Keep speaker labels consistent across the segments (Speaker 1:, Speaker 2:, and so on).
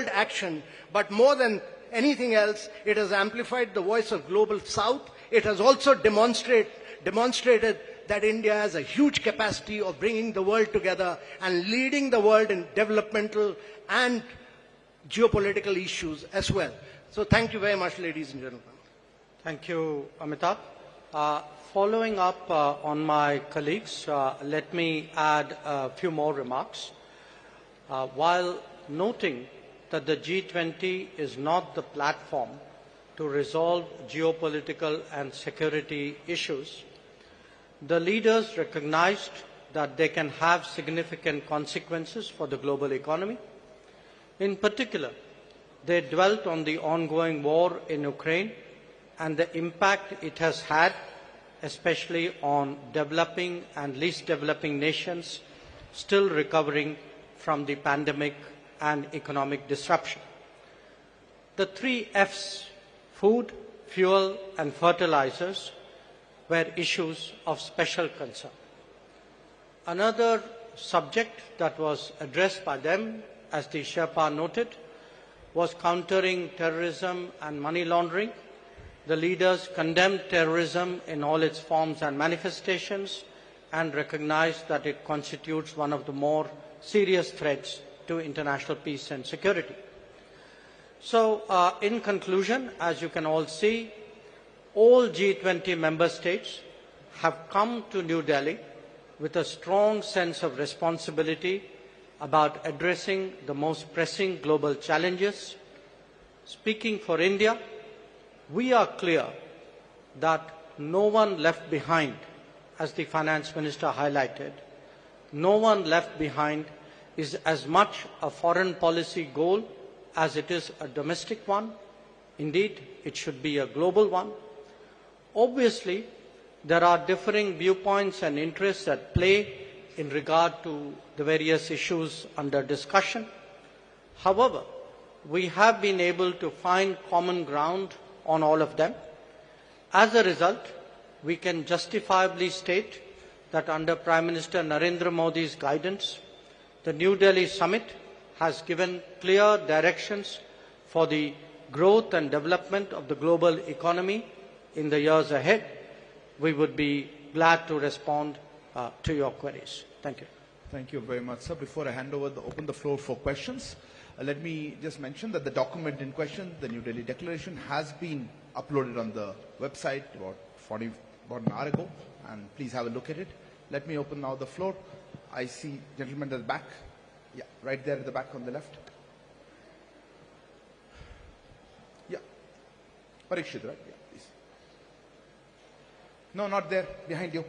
Speaker 1: action, but more than anything else, it has amplified the voice of Global South. It has also demonstrated that India has a huge capacity of bringing the world together and leading the world in developmental and geopolitical issues as well. So thank you very much, ladies and gentlemen.
Speaker 2: Thank you, Amitabh. Following up on my colleagues, let me add a few more remarks. While noting that the G20 is not the platform to resolve geopolitical and security issues, the leaders recognized that they can have significant consequences for the global economy. In particular, they dwelt on the ongoing war in Ukraine and the impact it has had, especially on developing and least developing nations still recovering from the pandemic and economic disruption. The 3 F's, food, fuel and fertilizers, were issues of special concern. Another subject that was addressed by them, as the Sherpa noted, was countering terrorism and money laundering. The leaders condemned terrorism in all its forms and manifestations and recognized that it constitutes one of the more serious threats to international peace and security. So, in conclusion, as you can all see, all G20 member states have come to New Delhi with a strong sense of responsibility about addressing the most pressing global challenges. Speaking for India, we are clear that no one left behind, as the Finance Minister highlighted, no one left behind is as much a foreign policy goal as it is a domestic one. Indeed, it should be a global one. Obviously, there are differing viewpoints and interests at play in regard to the various issues under discussion. However, we have been able to find common ground on all of them. As a result, we can justifiably state that under Prime Minister Narendra Modi's guidance, the New Delhi summit has given clear directions for the growth and development of the global economy in the years ahead. We would be glad to respond to your queries. Thank you.
Speaker 3: Thank you very much, sir. Before I open the floor for questions, let me just mention that the document in question, the New Delhi Declaration, has been uploaded on the website about an hour ago, and please have a look at it. Let me open now the floor. I see gentlemen at the back. Yeah, right there at the back on the left. Yeah. Parikshit, right? Yeah, please. No, not there. Behind you.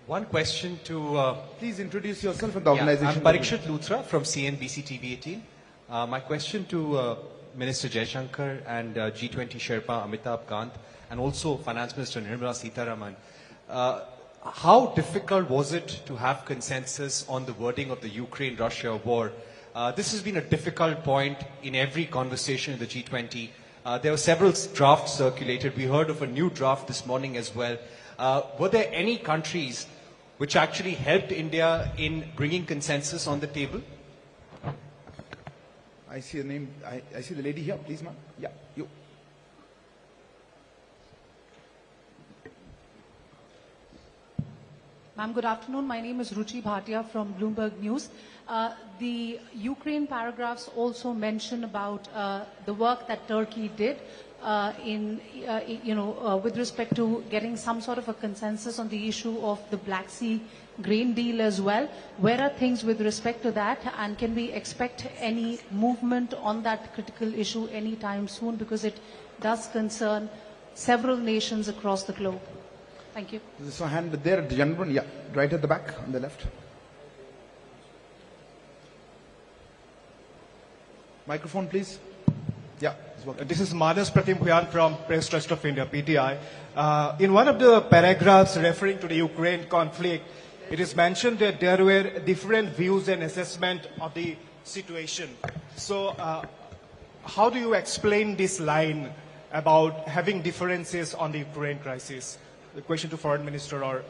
Speaker 4: One question to...
Speaker 3: please introduce yourself and the organization.
Speaker 4: I'm Parikshit Luthra from CNBC TV 18. My question to Minister Jaishankar and G20 Sherpa Amitabh Kant and also Finance Minister Nirmala Sitharaman. How difficult was it to have consensus on the wording of the Ukraine-Russia war? This has been a difficult point in every conversation in the G20. There were several drafts circulated. We heard of a new draft this morning as well. Were there any countries which actually helped India in bringing consensus on the table?
Speaker 3: I see a name. I see the lady here. Please, ma'am. Yeah, you.
Speaker 5: Ma'am, good afternoon. My name is Ruchi Bhatia from Bloomberg News. The Ukraine paragraphs also mention about the work that Turkey did with respect to getting some sort of a consensus on the issue of the Black Sea grain deal as well. Where are things with respect to that, and can we expect any movement on that critical issue anytime soon, because it does concern several nations across the globe? Thank you.
Speaker 3: There's a hand there, the gentleman, yeah, right at the back on the left. Microphone, please. Yeah.
Speaker 6: This is Manas Pratim Bhuyan from Press Trust of India, PTI. In one of the paragraphs referring to the Ukraine conflict, it is mentioned that there were different views and assessment of the situation. So, how do you explain this line about having differences on the Ukraine crisis? The question to Foreign Minister or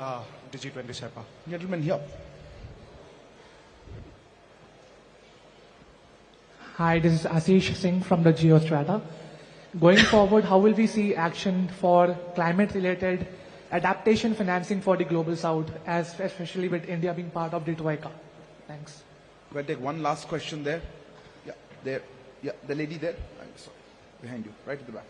Speaker 6: the G20 Sherpa.
Speaker 3: Gentleman here.
Speaker 7: Hi, this is Ashish Singh from the Geostrata. Going forward, how will we see action for climate-related adaptation financing for the Global South, as especially with India being part of the Troika? Thanks.
Speaker 3: We'll take one last question there. Yeah, there. Yeah, the lady there. I'm sorry. Behind you, right at the back.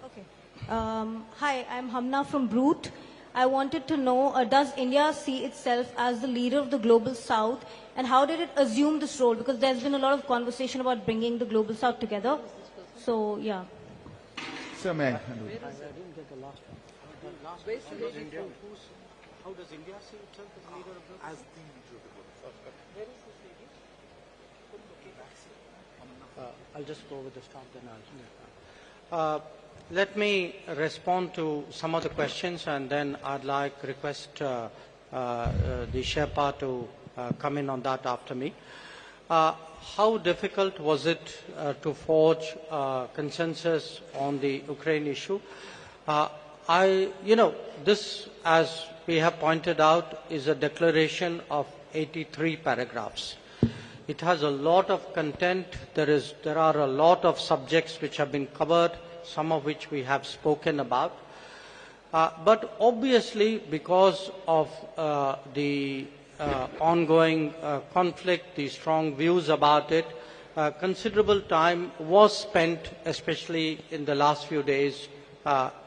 Speaker 8: Okay. Hi, I'm Hamna from Brute. I wanted to know, does India see itself as the leader of the Global South, and how did it assume this role? Because there's been a lot of conversation about bringing the Global South together. So, yeah.
Speaker 3: Sir, may I?
Speaker 2: I didn't get the last one. The last one is India. How does India see itself as leader of the Global South? Where is this lady? I'll just go with the start, then I'll... let me respond to some of the questions, and then I'd like to request the Sherpa to come in on that after me. How difficult was it to forge consensus on the Ukraine issue? This, as we have pointed out, is a declaration of 83 paragraphs. It has a lot of content. There are a lot of subjects which have been covered, some of which we have spoken about. But obviously, because of the ongoing conflict, the strong views about it, considerable time was spent, especially in the last few days,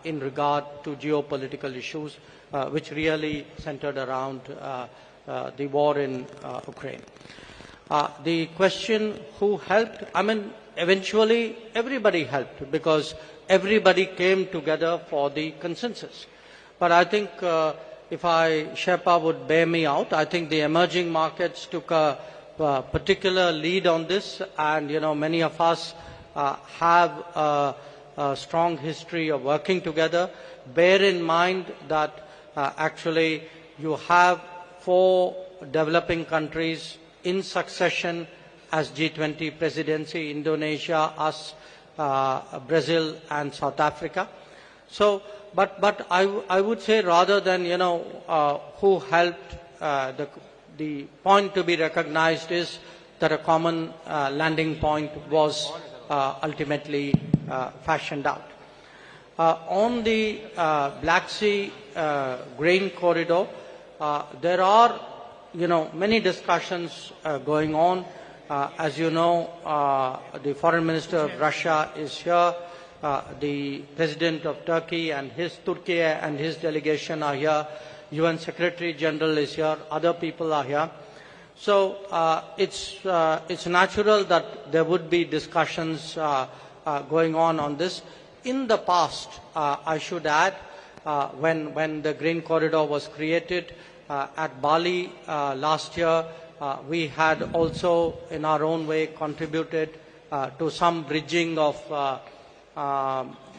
Speaker 2: in regard to geopolitical issues, which really centered around the war in Ukraine. The question who helped, eventually everybody helped, because everybody came together for the consensus. But I think if Sherpa would bear me out, I think the emerging markets took a particular lead on this, and many of us have a strong history of working together. Bear in mind that actually you have 4 developing countries in succession as G20 presidency: Indonesia, us, Brazil and South Africa. So, but I would say, rather than who helped, the point to be recognized is that a common landing point was ultimately fashioned out. On the Black Sea grain corridor, there are many discussions going on. As you know, the Foreign Minister of Russia is here. The President of Turkey and his delegation are here. UN Secretary General is here. Other people are here. So it's natural that there would be discussions going on this. In the past, I should add, when the grain corridor was created at Bali last year, we had also, in our own way, contributed to some bridging of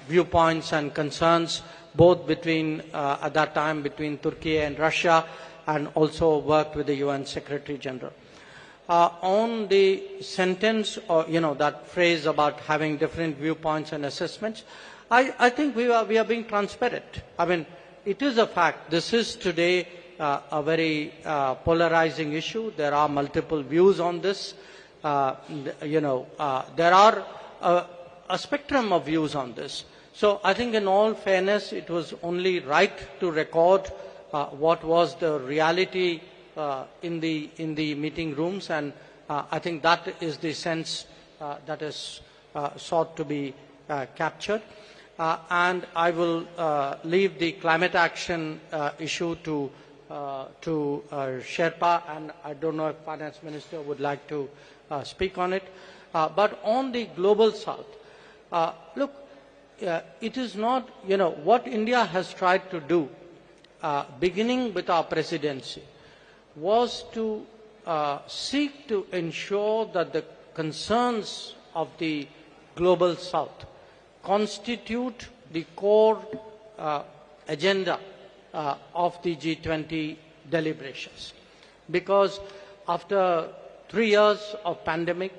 Speaker 2: viewpoints and concerns, both between, at that time, between Turkey and Russia, and also worked with the UN Secretary General. On the sentence, or that phrase about having different viewpoints and assessments, I think we are being transparent. It is a fact. This is today a very polarizing issue. There are multiple views on this. There are a spectrum of views on this. So I think, in all fairness, it was only right to record what was the reality in the meeting rooms, and I think that is the sense that is sought to be captured. And I will leave the climate action issue to Sherpa, and I don't know if Finance Minister would like to speak on it. But on the Global South, look, it is not, what India has tried to do, beginning with our presidency, was to seek to ensure that the concerns of the Global South constitute the core agenda of the G20 deliberations. Because after 3 years of pandemic,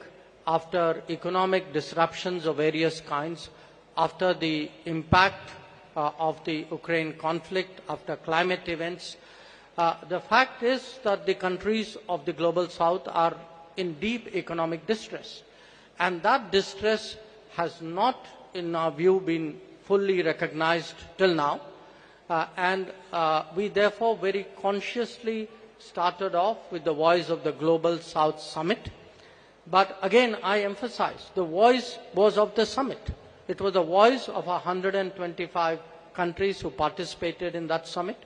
Speaker 2: after economic disruptions of various kinds, after the impact of the Ukraine conflict, after climate events, The fact is that the countries of the global south are in deep economic distress, and that distress has not, in our view, been fully recognized till now, and we therefore very consciously started off with the Voice of the Global South Summit. But again, I emphasize, the voice was of the summit. It was the voice of 125 countries who participated in that summit.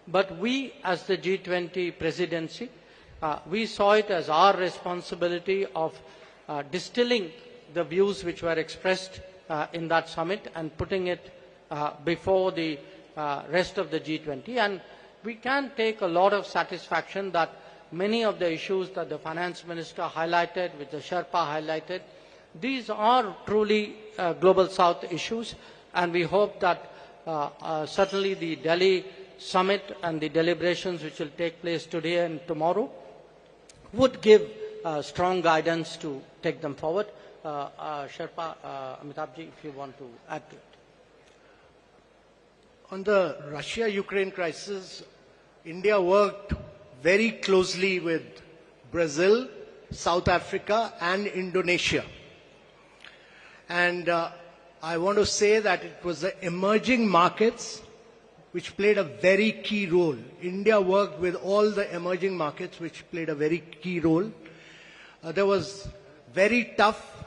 Speaker 2: But we, as the G20 presidency, we saw it as our responsibility of distilling the views which were expressed in that summit and putting it before the rest of the G20. And we can take a lot of satisfaction that many of the issues that the finance minister highlighted, which the Sherpa highlighted, these are truly global south issues, and we hope that certainly the Delhi summit and the deliberations which will take place today and tomorrow would give strong guidance to take them forward. Sherpa, Amitabhji, if you want to add to it.
Speaker 1: On the Russia-Ukraine crisis, India worked very closely with Brazil, South Africa, and Indonesia. And I want to say that it was the emerging markets which played a very key role. India worked with all the emerging markets which played a very key role. There was very tough,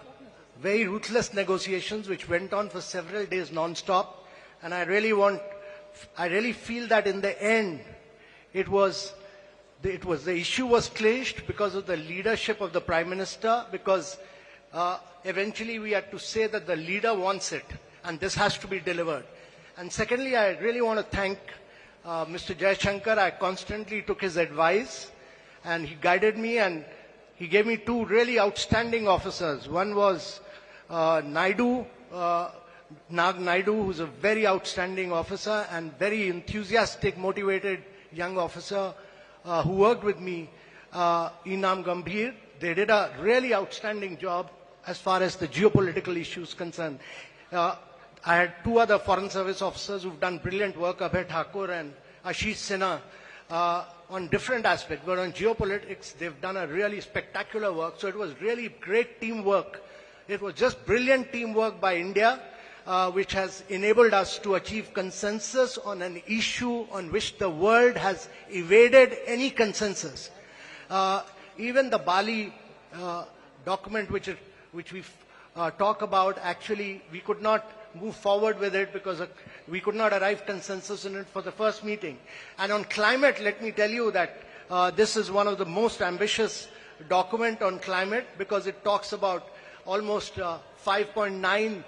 Speaker 1: very ruthless negotiations which went on for several days non-stop. And I really feel that in the end, the issue was clinched because of the leadership of the Prime Minister, because eventually we had to say that the leader wants it, and this has to be delivered. And secondly, I really want to thank Mr. Jaishankar. I constantly took his advice, and he guided me, and he gave me two really outstanding officers. One was Naidu, Nag Naidu, who's a very outstanding officer and very enthusiastic, motivated young officer who worked with me, Inam Gambhir. They did a really outstanding job as far as the geopolitical issues concerned. I had two other Foreign Service officers who've done brilliant work, Abhay Thakur and Ashish Sinha, on different aspects. But on geopolitics, they've done a really spectacular work. So it was really great teamwork. It was just brilliant teamwork by India, which has enabled us to achieve consensus on an issue on which the world has evaded any consensus. Even the Bali document which we talk about, actually we could not move forward with it because we could not arrive consensus in it for the first meeting. And on climate, let me tell you that this is one of the most ambitious document on climate, because it talks about almost 5.9.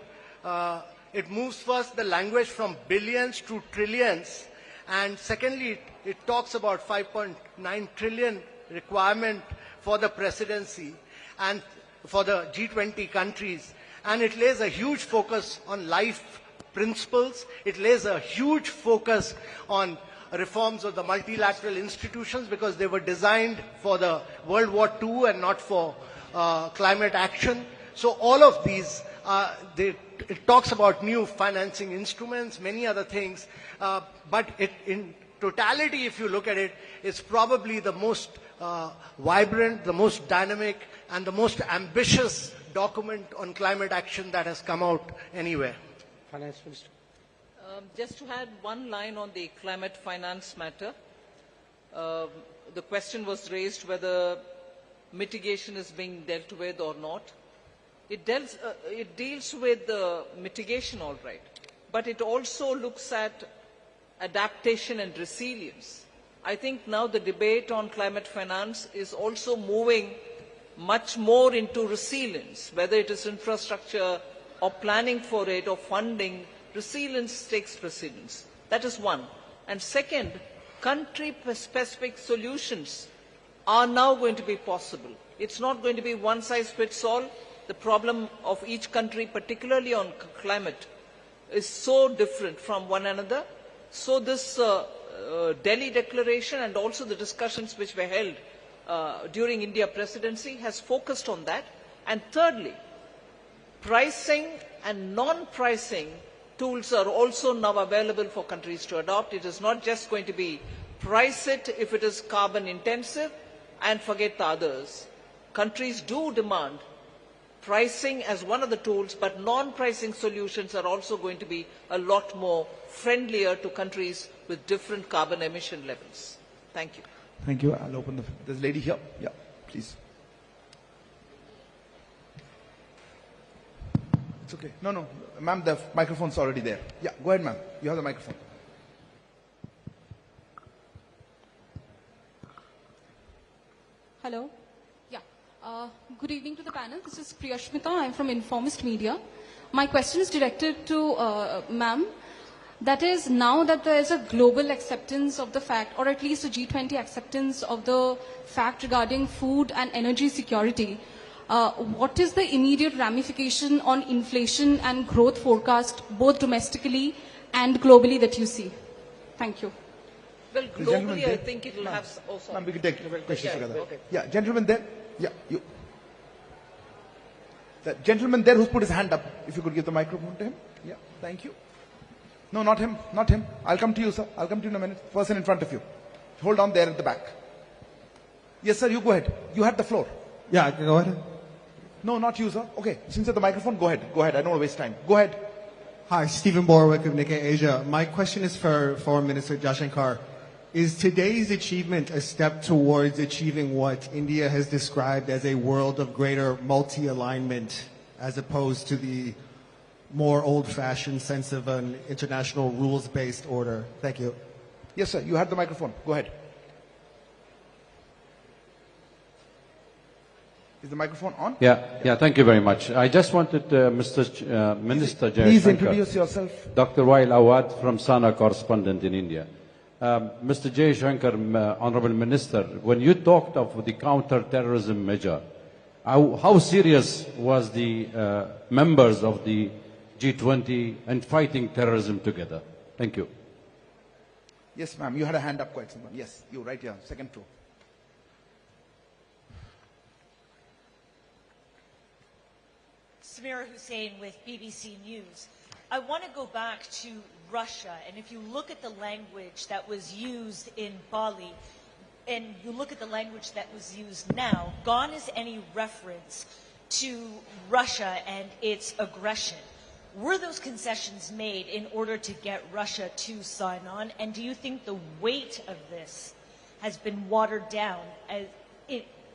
Speaker 1: It moves first the language from billions to trillions, and secondly, it talks about 5.9 trillion requirement for the presidency and for the G20 countries. And it lays a huge focus on life principles. It lays a huge focus on reforms of the multilateral institutions, because they were designed for the World War II and not for climate action. So all of these, it talks about new financing instruments, many other things, but in totality, if you look at it, it's probably the most vibrant, the most dynamic, and the most ambitious document on climate action that has come out anywhere.
Speaker 2: Finance Minister.
Speaker 9: Just to add one line on the climate finance matter, the question was raised whether mitigation is being dealt with or not. It deals with the mitigation, all right, but it also looks at adaptation and resilience. I think now the debate on climate finance is also moving much more into resilience, whether it is infrastructure or planning for it or funding. Resilience takes precedence. That is one. And second, country-specific solutions are now going to be possible. It's not going to be one size fits all. The problem of each country, particularly on climate, is so different from one another. So this Delhi declaration and also the discussions which were held during India presidency has focused on that. And thirdly, pricing and non-pricing tools are also now available for countries to adopt. It is not just going to be price it if it is carbon intensive and forget the others. Countries do demand pricing as one of the tools, but non-pricing solutions are also going to be a lot more friendlier to countries with different carbon emission levels. Thank you.
Speaker 3: Thank you. I'll open there's a lady here. Yeah, please. It's okay. No. Ma'am, the microphone's already there. Yeah, go ahead, ma'am. You have the microphone.
Speaker 10: Hello. Yeah. Good evening to the panel. This is Priyashmita. I'm from Informist Media. My question is directed to ma'am. That is, now that there is a global acceptance of the fact, or at least a G20 acceptance of the fact regarding food and energy security, what is the immediate ramification on inflation and growth forecast, both domestically and globally, that you see? Thank you.
Speaker 9: Well, globally, I think it will have... Oh, sorry.
Speaker 3: Ma'am, we can take questions together.
Speaker 9: Okay.
Speaker 3: Yeah, gentleman there. Yeah, you. The gentleman there who's put his hand up, if you could give the microphone to him. Yeah, thank you. No, not him, not him. I'll come to you, sir. I'll come to you in a minute. Person in front of you. Hold on there at the back. Yes, sir, you go ahead. You had the floor.
Speaker 11: Yeah, go ahead.
Speaker 3: No, not you, sir. Okay, since you have the microphone, go ahead. Go ahead. I don't want to waste time. Go ahead.
Speaker 11: Hi, Stephen Borwick of Nikkei Asia. My question is for Foreign Minister Jaishankar. Is today's achievement a step towards achieving what India has described as a world of greater multi-alignment, as opposed to the more old-fashioned sense of an international rules-based order? Thank you.
Speaker 3: Yes, sir. You had the microphone. Go ahead. Is the microphone on?
Speaker 12: Yeah. Thank you very much. I just wanted Minister Jaishankar.
Speaker 3: Please introduce yourself.
Speaker 12: Dr. Wail Awad from Sana, correspondent in India. Mr. Jaishankar, Honorable Minister, when you talked of the counter-terrorism measure, how serious was the members of the G20 and fighting terrorism together? Thank you.
Speaker 3: Yes, ma'am. You had a hand up quite someone. Yes, you right here, second row.
Speaker 13: Samira Hussain with BBC News. I want to go back to Russia, and if you look at the language that was used in Bali, and you look at the language that was used now, gone is any reference to Russia and its aggression. Were those concessions made in order to get Russia to sign on? And do you think the weight of this has been watered down?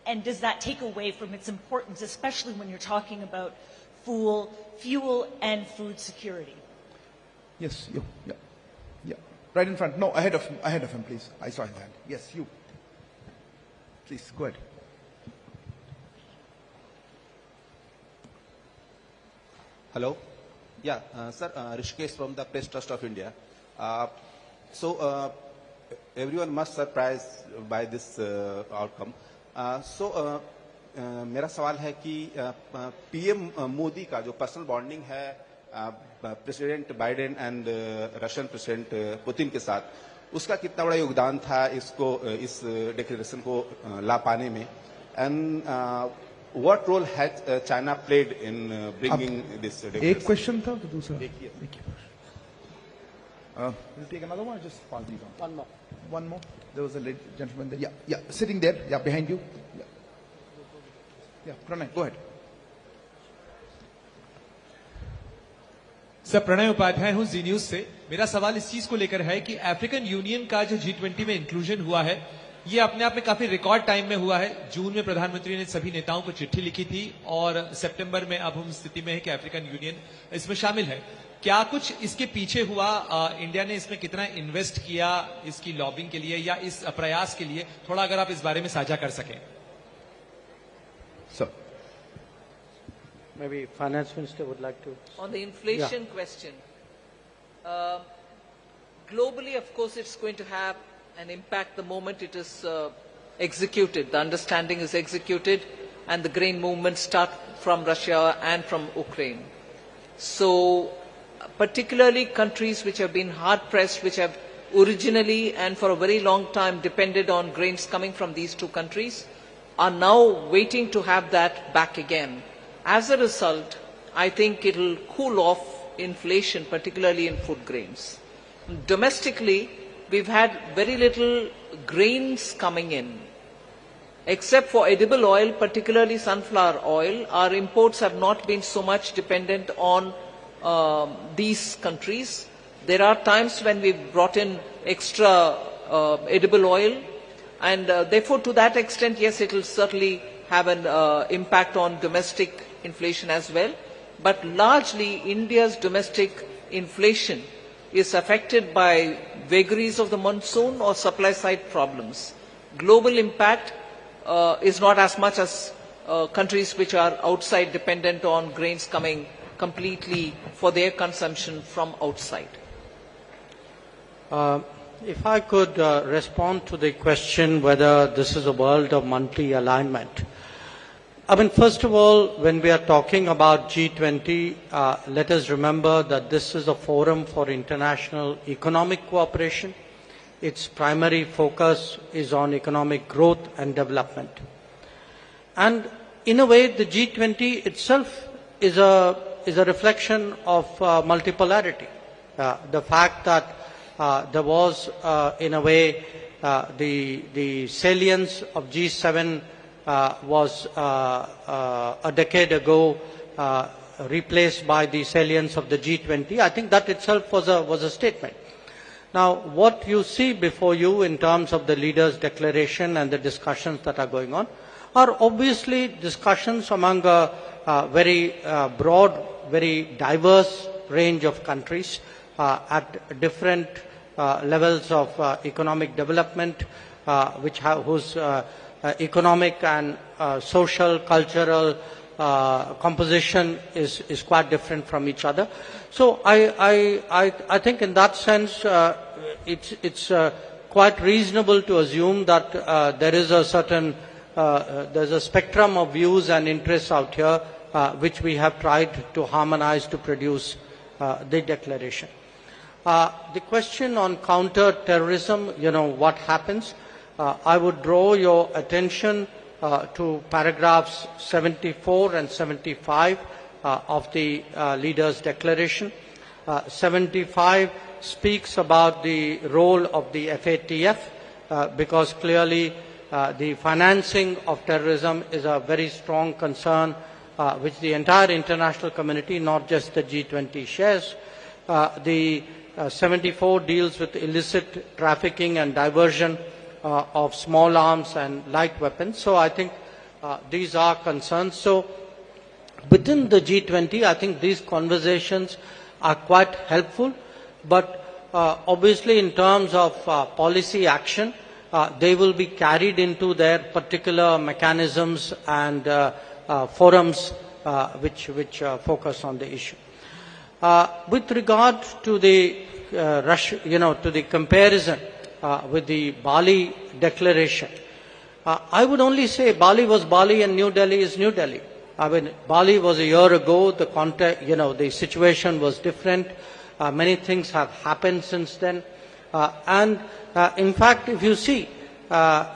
Speaker 13: And does that take away from its importance, especially when you're talking about fuel and food security?
Speaker 3: Yes, you. Yeah. Right in front. No, ahead of him, please. I saw his hand. Yes, you. Please, go ahead.
Speaker 14: Hello. Yeah, sir, Rishikesh from the Press Trust of India. Everyone must surprised by this outcome. मेरा सवाल है कि PM Modi का जो personal bonding है president Biden and Russian president Putin के साथ, उसका कितना बड़ा योगदान था इस डिक्लेरेशन को ला पाने में, and what role has China played in bringing this declaration?
Speaker 3: एक क्वेश्चन था तो दूसरा देखिए we'll take another one or just pass these on? One more. There was a gentleman there. Yeah, sitting there. Yeah, behind you. Yeah, Pranay, go ahead.
Speaker 15: Sir, Pranay Upadhyay हूं Zee news से. मेरा सवाल इस चीज को लेकर है कि अफ्रीकन यूनियन का जो G20 में इंक्लूजन हुआ है, ये अपने आप में काफी रिकॉर्ड टाइम में हुआ है. जून में प्रधानमंत्री ने सभी नेताओं को चिट्ठी लिखी थी और सितंबर में अब हम स्थिति में है कि अफ्रीकन यूनियन इसमें शामिल है. क्या कुछ इसके पीछे हुआ? इंडिया ने इसमें कितना इन्वेस्ट किया इसकी लॉबिंग के लिए या इस प्रयास के लिए? थोड़ा अगर आप इस बारे में साझा कर सकें.
Speaker 3: Sir.
Speaker 2: Maybe Finance Minister would like to.
Speaker 9: On the inflation question, globally, of course, it's going to have an impact the moment it is executed. The understanding is executed and the grain movements start from Russia and from Ukraine. So, particularly countries which have been hard-pressed, which have originally and for a very long time depended on grains coming from these two countries, are now waiting to have that back again. As a result, I think it will cool off inflation, particularly in food grains. Domestically, we've had very little grains coming in. Except for edible oil, particularly sunflower oil, our imports have not been so much dependent on these countries. There are times when we've brought in extra edible oil, and therefore to that extent, yes, it will certainly have an impact on domestic inflation as well. But largely, India's domestic inflation is affected by vagaries of the monsoon or supply side problems. Global impact is not as much as countries which are outside dependent on grains coming completely for their consumption from outside.
Speaker 2: If I could respond to the question whether this is a world of monthly alignment. I mean, first of all, when we are talking about G20, let us remember that this is a forum for international economic cooperation. Its primary focus is on economic growth and development. And in a way, the G20 itself is a reflection of multipolarity. The fact that there was, in a way, the salience of G7 was a decade ago replaced by the salience of the G20. I think that itself was a statement. Now, what you see before you in terms of the leaders' declaration and the discussions that are going on are obviously discussions among a very broad, very diverse range of countries at different levels of economic development, whose economic and social, cultural composition is quite different from each other. So I think in that sense it's quite reasonable to assume that there is a certain there's a spectrum of views and interests out here which we have tried to harmonize to produce the declaration. The question on counter-terrorism, what happens? I would draw your attention to paragraphs 74 and 75 of the leaders' declaration. 75 speaks about the role of the FATF because clearly the financing of terrorism is a very strong concern which the entire international community, not just the G20, shares. The 74 deals with illicit trafficking and diversion of small arms and light weapons. So I think these are concerns. So within the G20, I think these conversations are quite helpful, but obviously in terms of policy action, they will be carried into their particular mechanisms and forums which focus on the issue. With regard to the to the comparison with the Bali declaration, I would only say Bali was Bali and New Delhi is New Delhi. I mean, Bali was a year ago. The context, the situation was different. Many things have happened since then, and in fact, if you see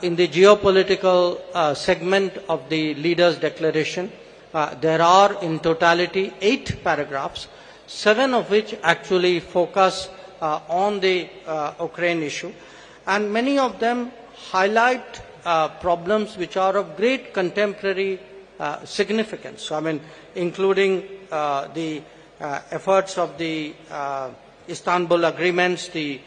Speaker 2: in the geopolitical segment of the leaders' declaration, there are in totality 8 paragraphs, 7 of which actually focus on the Ukraine issue, and many of them highlight problems which are of great contemporary significance. So, I mean, including the efforts of the Istanbul agreements, the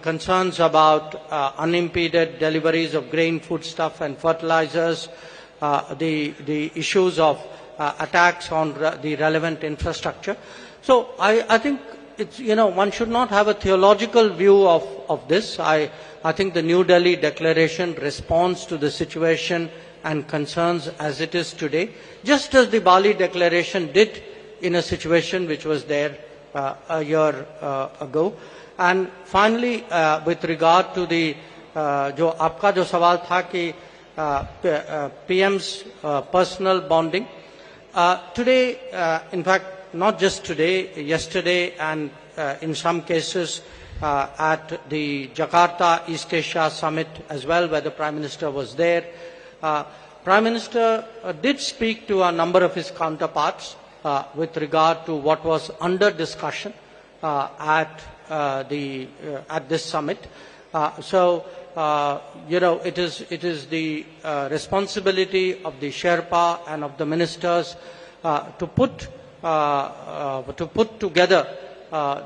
Speaker 2: concerns about unimpeded deliveries of grain, foodstuff and fertilizers, the issues of attacks on the relevant infrastructure. So I think it's, one should not have a theological view of this. I think the New Delhi Declaration responds to the situation and concerns as it is today, just as the Bali Declaration did in a situation which was there a year ago. And finally, with regard to the आपका जो सवाल था कि PM's personal bonding, today, in fact, not just today, yesterday, and in some cases at the Jakarta East Asia Summit as well, where the Prime Minister was there, Prime Minister did speak to a number of his counterparts with regard to what was under discussion at this summit. It is the responsibility of the Sherpa and of the ministers to put together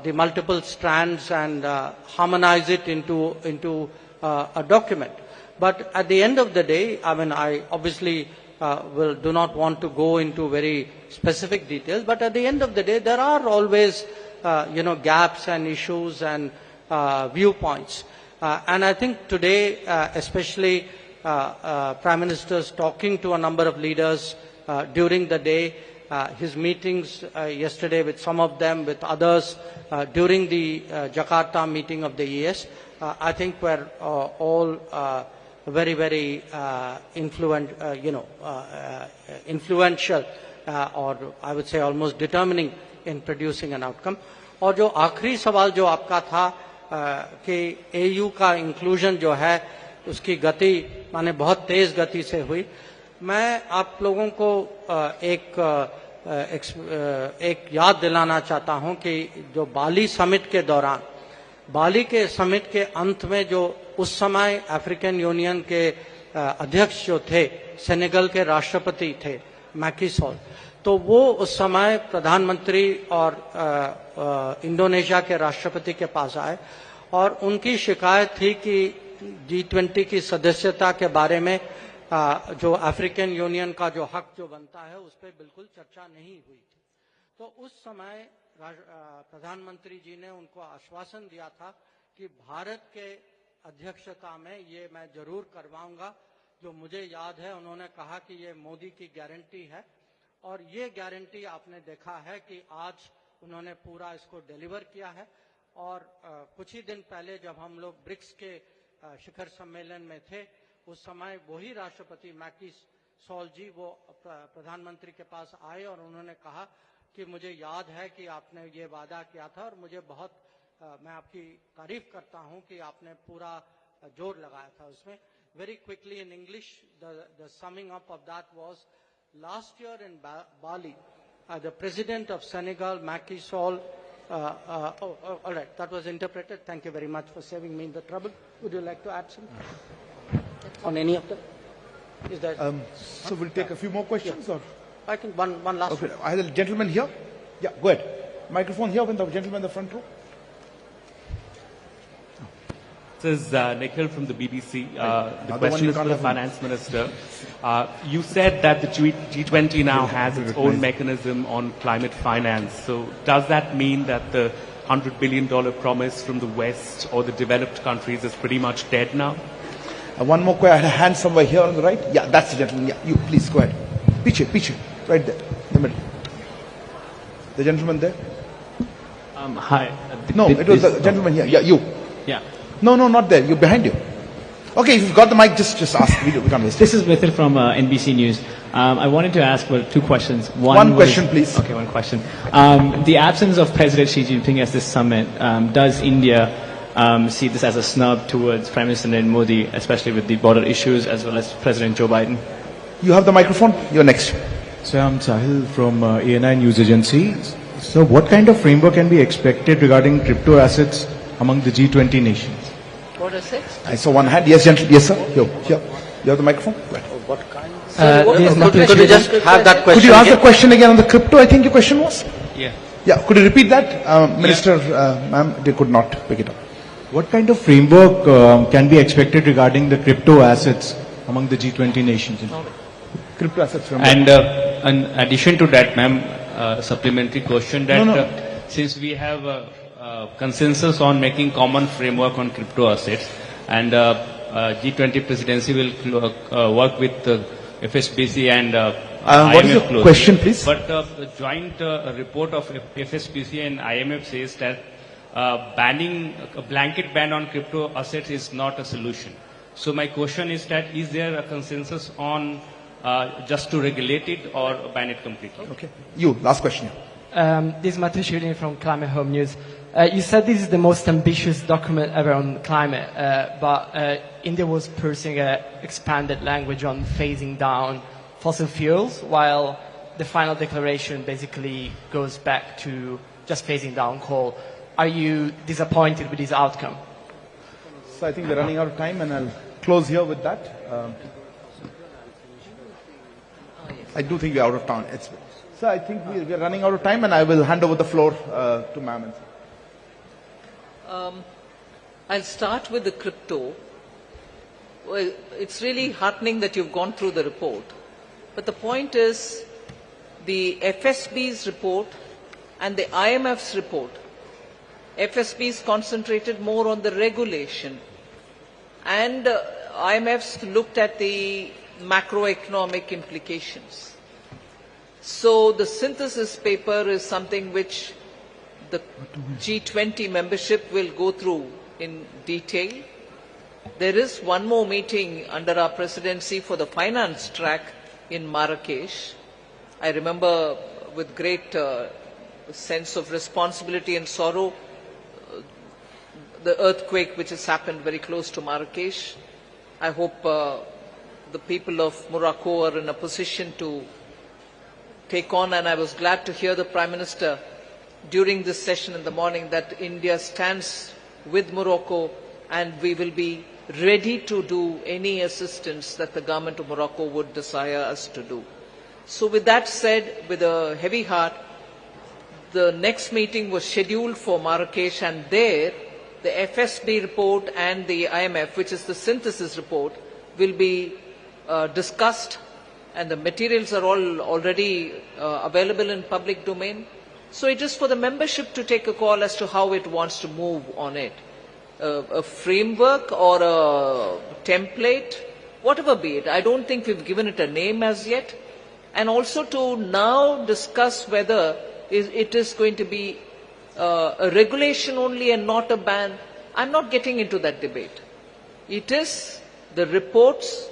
Speaker 2: the multiple strands and harmonize it into a document. But at the end of the day, I obviously do not want to go into very specific details, but at the end of the day, there are always gaps and issues and viewpoints. And I think today, especially Prime Minister's talking to a number of leaders during the day, his meetings yesterday with some of them, with others during the Jakarta meeting of the ES, I think were all very, very influential, or I would say almost determining in producing an outcome. और जो आखिरी सवाल जो आपका था कि AU का inclusion जो है उसकी गति माने बहुत तेज गति से हुई, मैं आप लोगों को एक याद दिलाना चाहता हूं कि जो बाली समिट के दौरान, बाली के समिट के अंत में जो उस समय अफ्रीकन यूनियन के अध्यक्ष जो थे, सेनेगल के राष्ट्रपति थे मैकी सॉल, तो वो उस समय प्रधानमंत्री और इंडोनेशिया के राष्ट्रपति के पास आए और उनकी शिकायत थी कि G20 की सदस्यता के बारे में जो अफ्रीकन यूनियन का जो हक जो बनता है उस पर बिल्कुल चर्चा नहीं हुई थी। तो उस समय प्रधानमंत्री जी ने उनको आश्वासन दिया था कि भारत के अध्यक्षता में ये मैं जरूर करवाऊंगा। जो मुझे याद है उन्होंने कहा कि ये मोदी की गारंटी है, और ये गारंटी आपने देखा है कि आज उन्होंने पूरा इसको डिलीवर किया है। और कुछ ही दिन पहले जब हम लोग ब्रिक्स के शिखर सम्मेलन में थे, उस समय वही राष्ट्रपति मैकी सॉल जी वो प्रधानमंत्री के पास आए और उन्होंने कहा कि मुझे याद है कि आपने ये वादा किया था और मुझे बहुत मैं आपकी तारीफ करता हूं कि आपने पूरा जोर लगाया था उसमें। Very quickly in English, the summing up of that was, last year in Bali, the president of Senegal, Macky Sall, all right, that was interpreted. Thank you very much for saving me the trouble. Would you like to add something on any of them? Is that
Speaker 3: so we'll take a few more questions, or
Speaker 2: I think one last.
Speaker 3: Okay, I have a gentleman here. Yeah, go ahead. Microphone here with the gentleman in the front row.
Speaker 16: This is Nikhil from the BBC. The question is for the Finance Minister. You said that the G20 now has its own mechanism on climate finance. So does that mean that the $100 billion promise from the West or the developed countries is pretty much dead now?
Speaker 3: One more question. I had a hand somewhere here on the right. Yeah, that's the gentleman. Yeah, you please go ahead. Piche, right there, in the middle. The gentleman there.
Speaker 16: Hi.
Speaker 3: No, it was the gentleman here. Yeah, you.
Speaker 16: Yeah.
Speaker 3: No, not there. You're behind you. Okay, if you've got the mic, just ask. We can't waste.
Speaker 17: This is Mithil from NBC News. I wanted to ask two questions.
Speaker 3: One question, please.
Speaker 17: Okay, one question. The absence of President Xi Jinping at this summit, does India see this as a snub towards Prime Minister Narendra Modi, especially with the border issues, as well as President Joe Biden?
Speaker 3: You have the microphone. You're next.
Speaker 18: So I'm Sahil from ANI News Agency. So what kind of framework can be expected regarding crypto assets among the G20 nations?
Speaker 2: What is it?
Speaker 3: I saw one hand. Yes, gentleman. Yes, sir. Here. You have the microphone? Right.
Speaker 2: What kind?
Speaker 3: Could you just have that question? Could you ask the question again on the crypto? I think your question was.
Speaker 17: Yeah.
Speaker 3: Yeah. Could you repeat that, Minister? Ma'am, they could not pick it up.
Speaker 18: What kind of framework can be expected regarding the crypto assets among the G20 nations?
Speaker 3: Crypto assets from.
Speaker 16: And in addition to that, ma'am, supplementary question that since we have consensus on making common framework on crypto assets, and G20 presidency will work with FSBC and IMF
Speaker 3: what is your
Speaker 16: closely.
Speaker 3: question, please?
Speaker 16: But the joint report of FSBC and IMF says that banning a blanket ban on crypto assets is not a solution. So my question is that is there a consensus on just to regulate it or ban it completely?
Speaker 3: Okay. You, last question.
Speaker 19: This is Matish Shulin from Climate Home News. You said this is the most ambitious document ever on climate, but India was pursuing an expanded language on phasing down fossil fuels, while the final declaration basically goes back to just phasing down coal. Are you disappointed with this outcome?
Speaker 3: So I think we're running out of time, and I'll close here with that. I do think we're out of time. So I think we're running out of time, and I will hand over the floor to ma'am.
Speaker 9: I'll start with the crypto. Well, it's really heartening that you've gone through the report. But the point is, the FSB's report and the IMF's report, FSB's concentrated more on the regulation, and IMF's looked at the macroeconomic implications. So the synthesis paper is something which the G20 membership will go through in detail. There is one more meeting under our presidency for the finance track in Marrakesh. I remember with great sense of responsibility and sorrow the earthquake which has happened very close to Marrakesh. I hope the people of Morocco are in a position to take on, and I was glad to hear the Prime Minister during this session in the morning that India stands with Morocco and we will be ready to do any assistance that the government of Morocco would desire us to do. So with that said, with a heavy heart, the next meeting was scheduled for Marrakesh, and there the FSB report and the IMF, which is the synthesis report, will be discussed, and the materials are all already available in public domain. So it is for the membership to take a call as to how it wants to move on it. A framework or a template, whatever be it. I don't think we've given it a name as yet. And also to now discuss whether it is going to be a regulation only and not a ban. I'm not getting into that debate. It is the reports,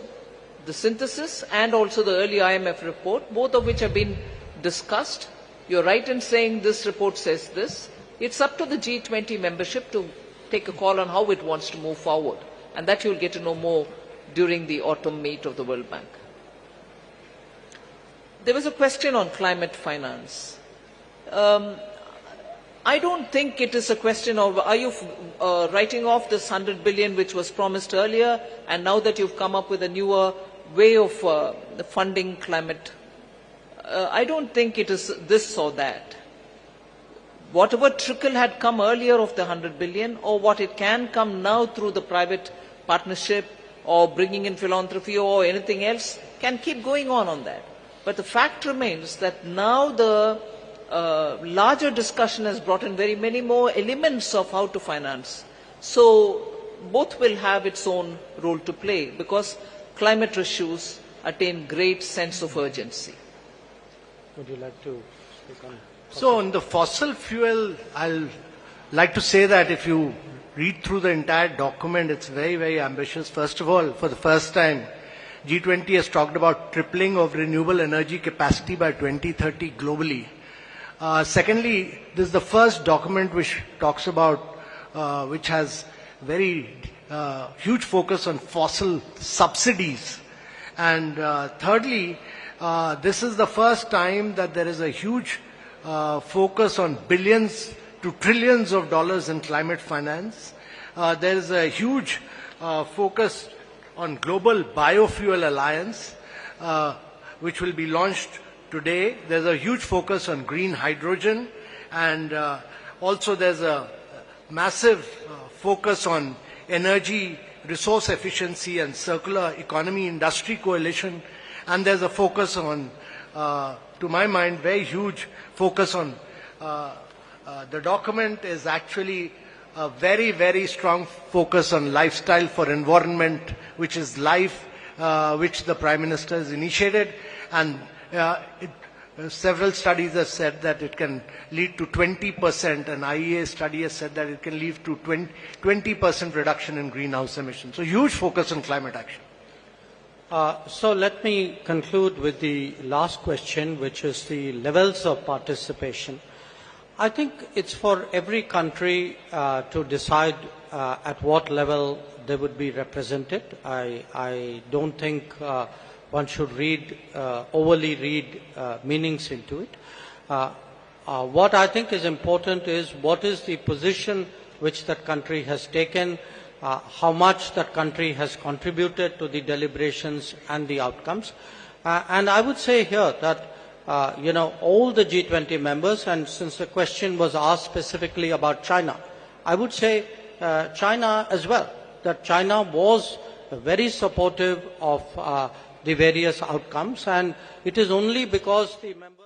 Speaker 9: the synthesis, and also the early IMF report, both of which have been discussed. You're right in saying this report says this. It's up to the G20 membership to take a call on how it wants to move forward. And that you'll get to know more during the autumn meet of the World Bank. There was a question on climate finance. I don't think it is a question of, are you writing off this 100 billion which was promised earlier, and now that you've come up with a newer way of funding climate. I don't think it is this or that. Whatever trickle had come earlier of the 100 billion, or what it can come now through the private partnership or bringing in philanthropy or anything else, can keep going on that. But the fact remains that now the larger discussion has brought in very many more elements of how to finance. So both will have its own role to play, because climate issues attain great sense of urgency.
Speaker 2: Would you like to speak on?
Speaker 1: So on the fossil fuel, I'll like to say that if you read through the entire document, it's very, very ambitious. First of all, for the first time, G20 has talked about tripling of renewable energy capacity by 2030 globally. Secondly, this is the first document which talks about, which has very huge focus on fossil subsidies. And thirdly, this is the first time that there is a huge focus on billions to trillions of dollars in climate finance. There is a huge focus on Global Biofuel Alliance, which will be launched today. There's a huge focus on green hydrogen, and also there's a massive focus on energy, resource efficiency and circular economy industry coalition, and there's a focus on, to my mind, very huge focus on, the document is actually a very, very strong focus on lifestyle for environment, which is life, which the Prime Minister has initiated, and several studies have said that it can lead to 20%, and IEA study has said that it can lead to 20% reduction in greenhouse emissions. So huge focus on climate action.
Speaker 2: So let me conclude with the last question, which is the levels of participation. I think it's for every country to decide at what level they would be represented. I don't think one should read, overly read meanings into it. What I think is important is what is the position which that country has taken, how much that country has contributed to the deliberations and the outcomes. And I would say here that, all the G20 members, and since the question was asked specifically about China, I would say China as well, that China was very supportive of the various outcomes, and it is only because the members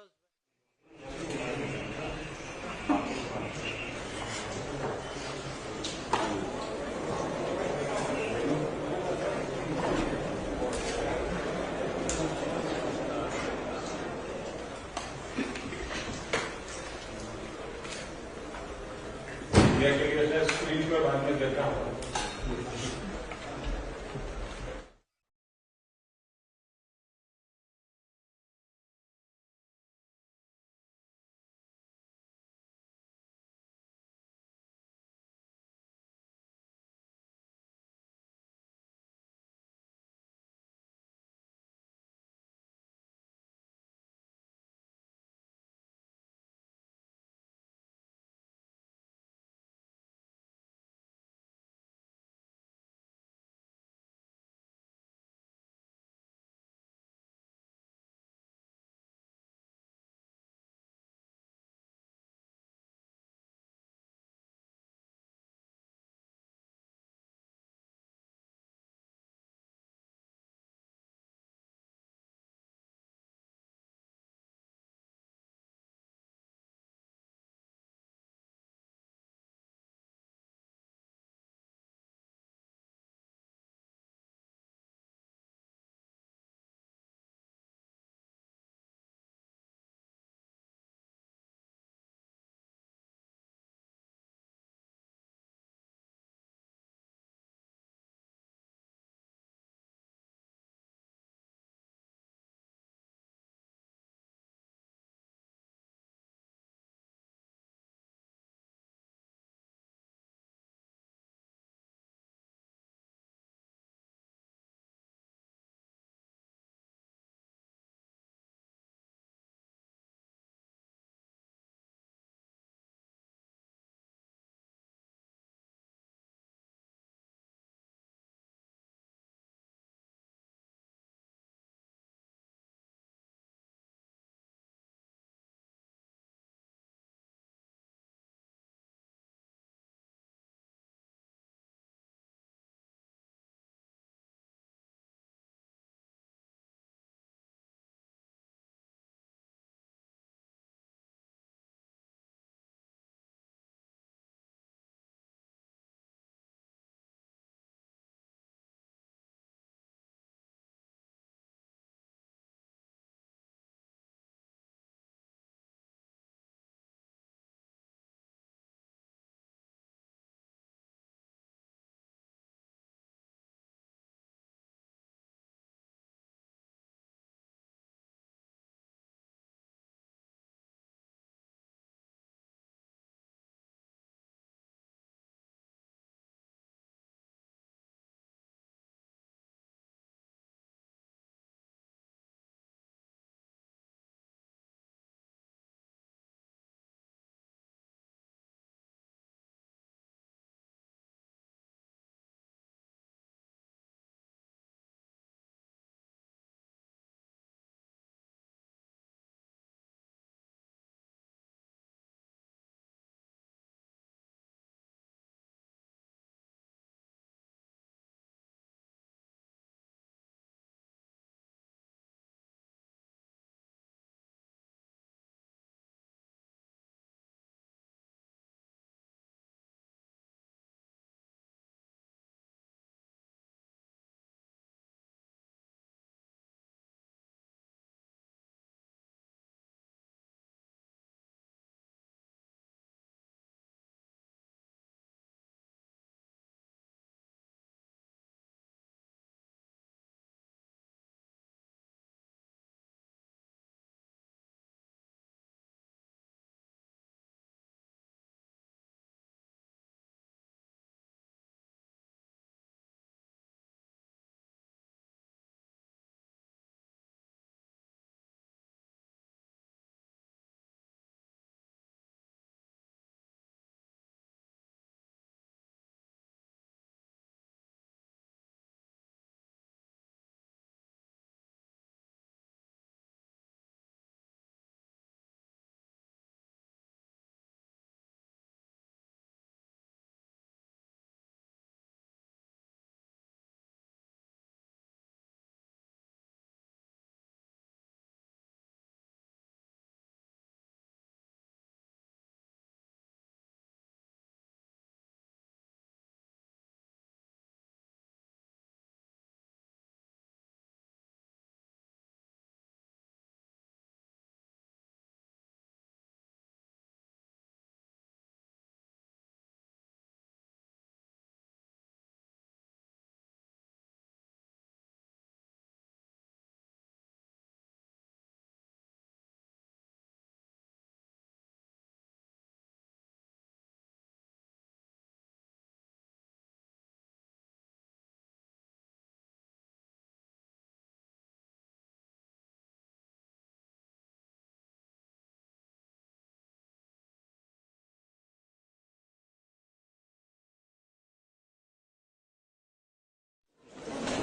Speaker 20: screen पर बाद में देखा हूँ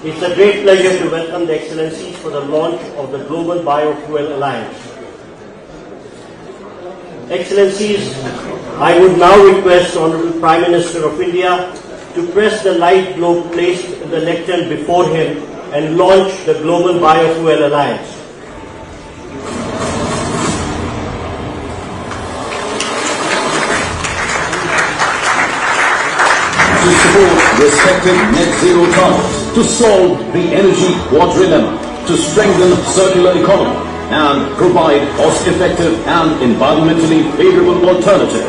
Speaker 21: It's a great pleasure to welcome the Excellencies for the launch of the Global Biofuel Alliance. Excellencies, I would now request the Honourable Prime Minister of India to press the light globe placed in the lectern before him and launch the Global Biofuel Alliance.
Speaker 22: To support respective net zero targets, to solve the energy quadrilemma, to strengthen circular economy, and provide cost-effective and environmentally favorable alternative.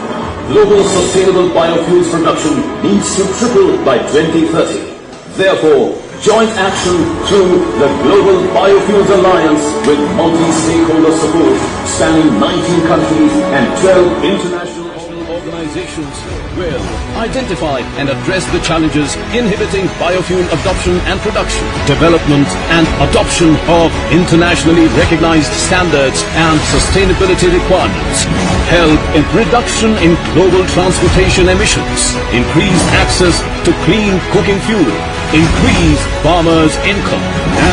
Speaker 22: Global sustainable biofuels production needs to triple by 2030. Therefore, joint action through the Global Biofuels Alliance with multi-stakeholder support spanning 19 countries and 12 international organizations will identify and address the challenges inhibiting biofuel adoption and production, development and adoption of internationally recognized standards and sustainability requirements, help in reduction in global transportation emissions, increased access to clean cooking fuel, increase farmers' income,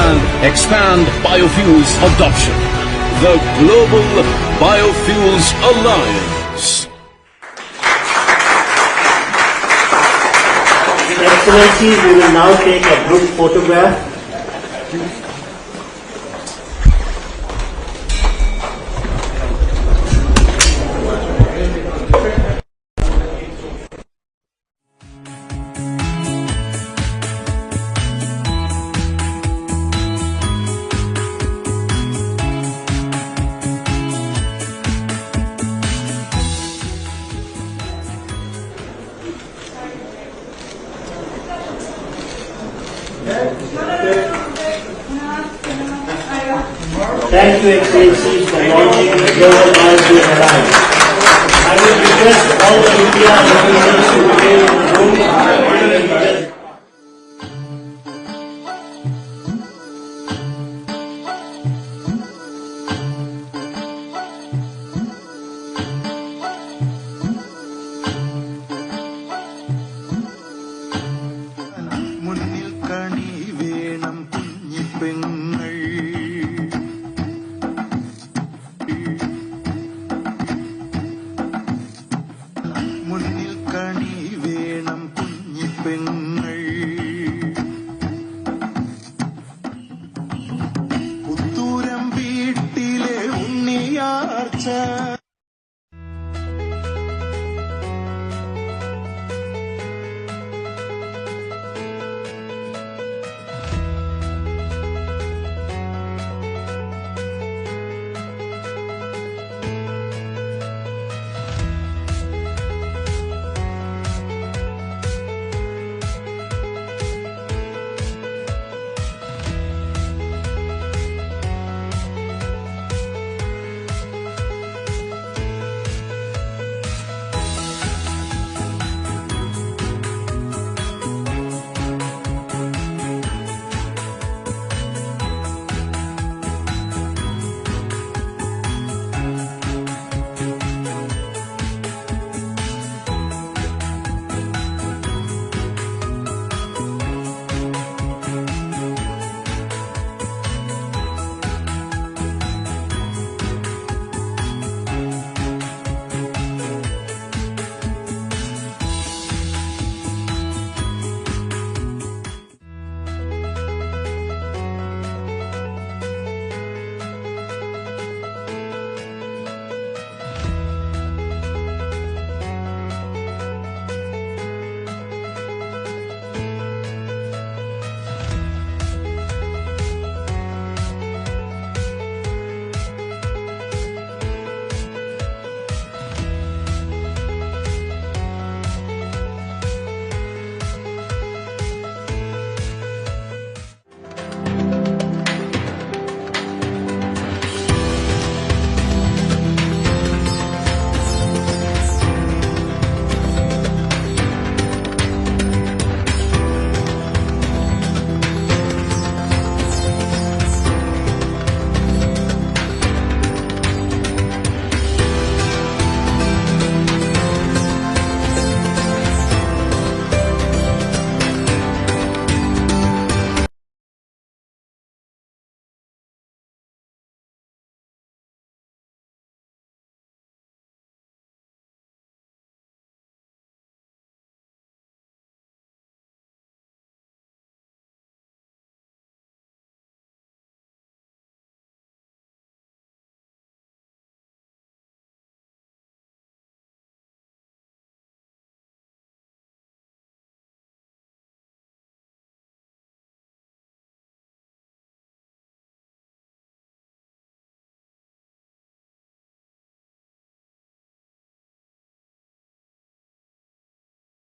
Speaker 22: and expand biofuels adoption. The Global Biofuels Alliance.
Speaker 21: Excellencies, we will now take a group photograph. Thank you, Excellencies, for launching the Global Biofuel Alliance. I will request all the India representatives to remain in the room